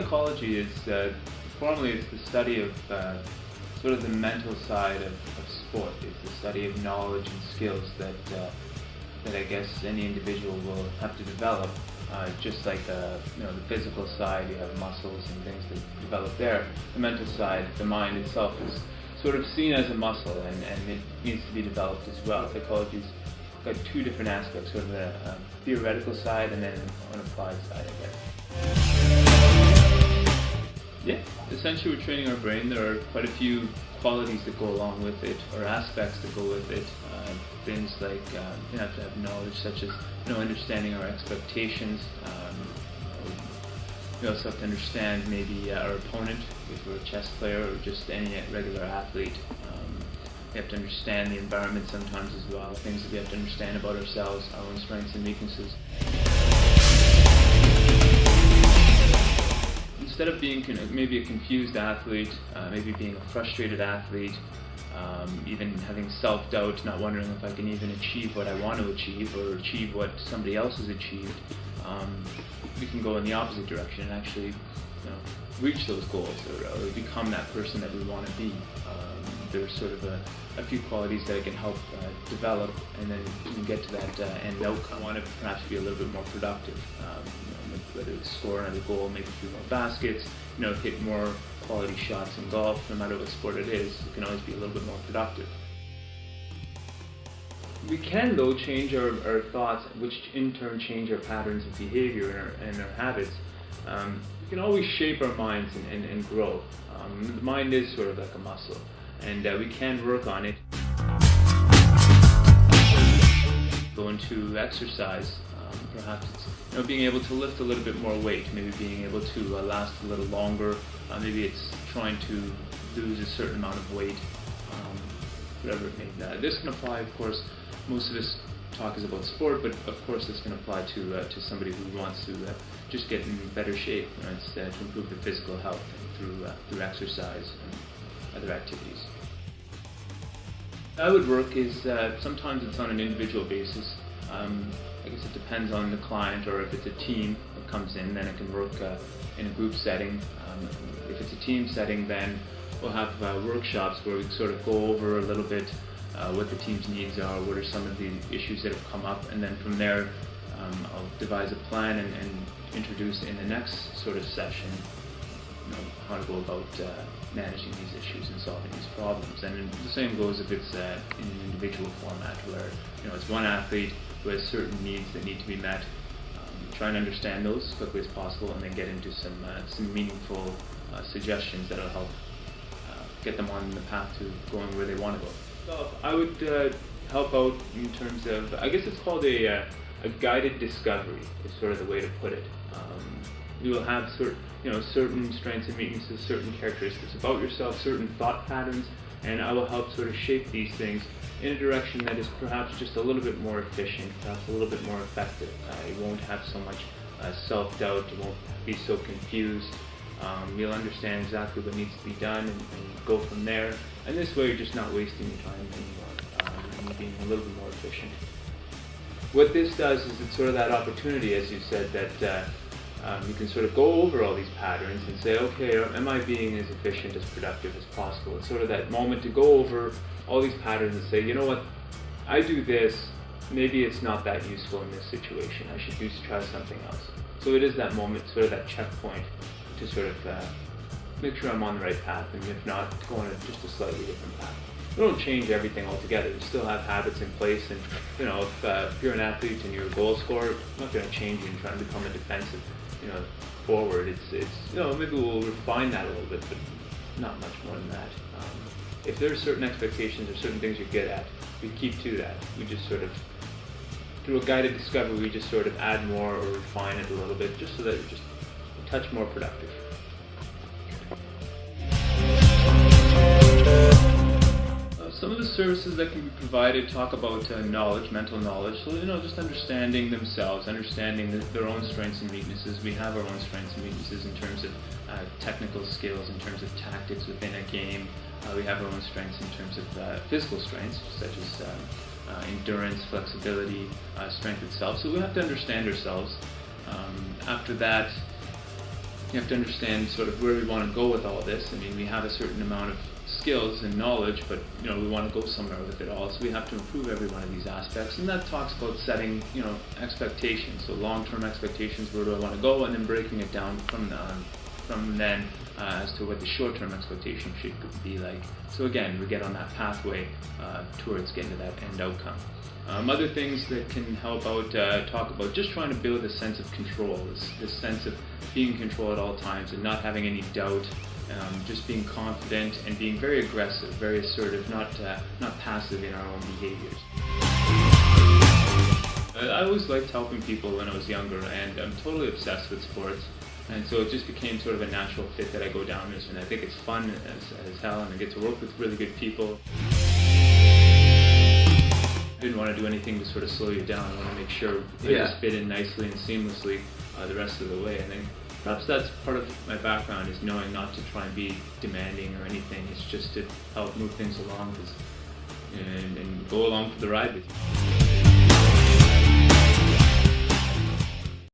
psychology is, formally, it's the study of sort of the mental side of sport. It's the study of knowledge and skills that I guess any individual will have to develop. Just like the physical side, you have muscles and things that develop there. The mental side, the mind itself, is sort of seen as a muscle, and it needs to be developed as well. Psychology's got two different aspects, sort of a theoretical side and then an applied side, I guess. Yeah, essentially we're training our brain. There are quite a few qualities that go along with it, or aspects that go with it. Things like you have to have knowledge, such as understanding our expectations. We also have to understand maybe our opponent, if we're a chess player or just any regular athlete. We have to understand the environment sometimes as well, things that we have to understand about ourselves, our own strengths and weaknesses. Instead of being maybe a confused athlete, maybe being a frustrated athlete, even having self-doubt, not wondering if I can even achieve what I want to achieve or achieve what somebody else has achieved, we can go in the opposite direction and actually reach those goals or become that person that we want to be. There's sort of a few qualities that it can help develop, and then we can get to that end outcome. I want to perhaps be a little bit more productive, whether it's score another goal, make a few more baskets, hit more quality shots in golf. No matter what sport it is, you can always be a little bit more productive. We can, though, change our thoughts, which in turn change our patterns of behavior and our habits. We can always shape our minds and grow. The mind is sort of like a muscle, and we can work on it. Go into exercise. Perhaps it's being able to lift a little bit more weight, maybe being able to last a little longer. Maybe it's trying to lose a certain amount of weight, whatever it may be. This can apply, of course. Most of this talk is about sport, but of course this can apply to somebody who wants to just get in better shape. It's to improve their physical health through exercise and other activities. How it would work is sometimes it's on an individual basis. I guess it depends on the client, or if it's a team that comes in, then it can work in a group setting. If it's a team setting, then we'll have workshops where we sort of go over a little bit what the team's needs are, what are some of the issues that have come up, and then from there I'll devise a plan and introduce in the next sort of session how to go about managing these issues and solving these problems. And the same goes if it's in an individual format where it's one athlete who has certain needs that need to be met. Try and understand those as quickly as possible, and then get into some meaningful suggestions that will help get them on the path to going where they want to go. So I would help out in terms of, I guess it's called a guided discovery, is sort of the way to put it. You will have certain strengths and weaknesses, certain characteristics about yourself, certain thought patterns, and I will help sort of shape these things in a direction that is perhaps just a little bit more efficient, perhaps a little bit more effective. You won't have so much self-doubt, you won't be so confused. You'll understand exactly what needs to be done and go from there. And this way you're just not wasting your time anymore, and you're being a little bit more efficient. What this does is it's sort of that opportunity, as you said, that you can sort of go over all these patterns and say, okay, am I being as efficient, as productive as possible? It's sort of that moment to go over all these patterns and say, you know what, I do this, maybe it's not that useful in this situation, I should try something else. So it is that moment, sort of that checkpoint to sort of make sure I'm on the right path, and if not, go on just a slightly different path. We don't change everything altogether. You still have habits in place, and if you're an athlete and you're a goal scorer, I'm not going to change you and try and become a defensive forward. It's maybe we'll refine that a little bit, but not much more than that. If there are certain expectations or certain things you're good at, we keep to that. We just sort of, through a guided discovery, we just sort of add more or refine it a little bit, just so that you're just a touch more productive. Some of the services that can be provided talk about knowledge, mental knowledge. So, just understanding themselves, understanding their own strengths and weaknesses. We have our own strengths and weaknesses in terms of technical skills, in terms of tactics within a game. We have our own strengths in terms of physical strengths, such as endurance, flexibility, strength itself. So we have to understand ourselves. After that, you have to understand sort of where we want to go with all this. I mean, we have a certain amount of skills and knowledge, but we want to go somewhere with it all. So we have to improve every one of these aspects, and that talks about setting expectations. So long-term expectations, where do I want to go, and then breaking it down from then as to what the short-term expectation should be like. So again, we get on that pathway towards getting to that end outcome. Other things that can help out, talk about just trying to build a sense of control, this sense of being in control at all times and not having any doubt, just being confident and being very aggressive, very assertive, not passive in our own behaviors. I always liked helping people when I was younger, and I'm totally obsessed with sports. And so it just became sort of a natural fit that I go down this, and I think it's fun as hell, and I get to work with really good people. I didn't want to do anything to sort of slow you down. I want to make sure it just fit in nicely and seamlessly the rest of the way. And then perhaps that's part of my background, is knowing not to try and be demanding or anything. It's just to help move things along and go along for the ride with you.